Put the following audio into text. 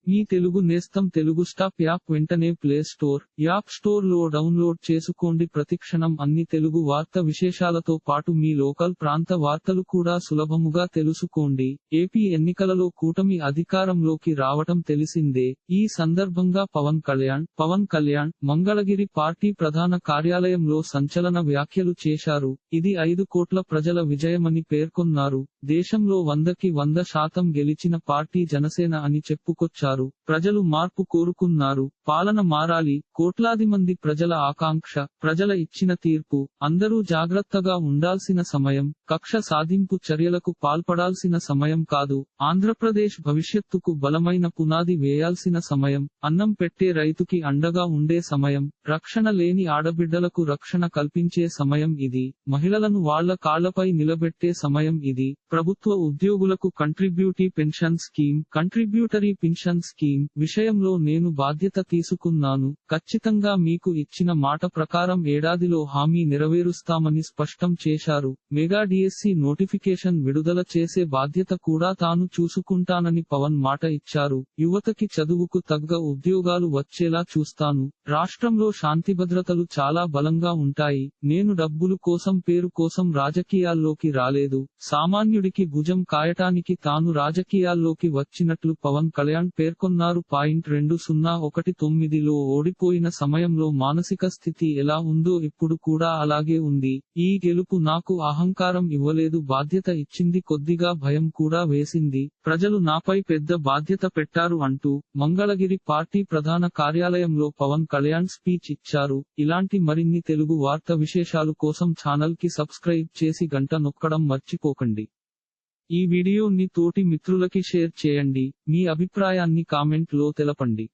మీ తెలుగు నేస్తం Telugu stop app వెంటనే play store, app store లో డౌన్లోడ్ చేసుకోండి. ప్రతిక్షణం అన్ని తెలుగు వార్త విశేషాలతో పాటు మీ లోకల్ ప్రాంత వార్తలు కూడా సులభముగా తెలుసుకోండి. ఏపీ ఎన్నికలలో కూటమి అధికారంలోకి రావటం తెలిసిందే. ఈ సందర్భంగా పవన్ కళ్యాణ్ మంగళగిరి పార్టీ ప్రధాన కార్యాలయంలో సంచలన వ్యాఖ్యలు చేశారు. ఇది 5 కోట్ల ప్రజల విజయమని పేర్కొన్నారు. దేశంలో 100% గెలిచిన పార్టీ జనసేన అని చెప్పుకొచ్చారు. ప్రజలు మార్పు కోరుకున్నారు. పాలన మారాలి. కోట్లాది మంది ప్రజల ఆకాంక్ష. ప్రజల ఇచ్చిన తీర్పు. అందరూ జాగ్రత్తగా ఉండాల్సిన సమయం. కక్ష సాధింపు చర్యలకు పాల్పడాల్సిన సమయం కాదు. ఆంధ్రప్రదేశ్ భవిష్యత్తుకు బలమైన పునాది వేయాల్సిన సమయం. అన్నం పెట్టే రైతుకి అండగా ఉండే సమయం. రక్షణ లేని ఆడబిడ్డలకు రక్షణ కల్పించే సమయం ఇది. మహిళలను వాళ్ల కాళ్లపై నిలబెట్టే సమయం ఇది. ప్రభుత్వ ఉద్యోగులకు కంట్రిబ్యూటరీ పెన్షన్ స్కీమ్ విషయంలో నేను బాధ్యత తీసుకున్నాను. ఖచ్చితంగా మీకు ఇచ్చిన మాట ప్రకారం ఏడాదిలో హామీ నెరవేరుస్తామని స్పష్టం చేశారు. మెగా డిఎస్సి నోటిఫికేషన్ విడుదల చేసే బాధ్యత కూడా తాను చూసుకుంటానని పవన్ మాట ఇచ్చారు. యువతకి చదువుకు తగ్గ ఉద్యోగాలు వచ్చేలా చూస్తాను. రాష్ట్రంలో శాంతిభద్రతలు చాలా బలంగా ఉంటాయి. నేను డబ్బులు కోసం పేరు కోసం రాజకీయాల్లోకి రాలేదు. సామాన్యుడికి భుజం కాయటానికి తాను రాజకీయాల్లోకి వచ్చినట్లు పవన్ కళ్యాణ్ పేర్కొన్నారు. 2019లో ఓడిపోయిన సమయంలో మానసిక స్థితి ఎలా ఉందో ఇప్పుడు కూడా అలాగే ఉంది. ఈ గెలుపు నాకు అహంకారం ఇవ్వలేదు, బాధ్యత ఇచ్చింది, కొద్దిగా భయం కూడా వేసింది. ప్రజలు నాపై పెద్ద బాధ్యత పెట్టారు అంటూ మంగళగిరి పార్టీ ప్రధాన కార్యాలయంలో పవన్ కళ్యాణ్ స్పీచ్ ఇచ్చారు. ఇలాంటి మరిన్ని తెలుగు వార్త విశేషాలు కోసం ఛానల్ కి సబ్స్క్రైబ్ చేసి గంట నొక్కడం మర్చిపోకండి. ఈ వీడియోని తోటి మిత్రులకి షేర్ చేయండి. మీ అభిప్రాయాన్ని కామెంట్ లో తెలపండి.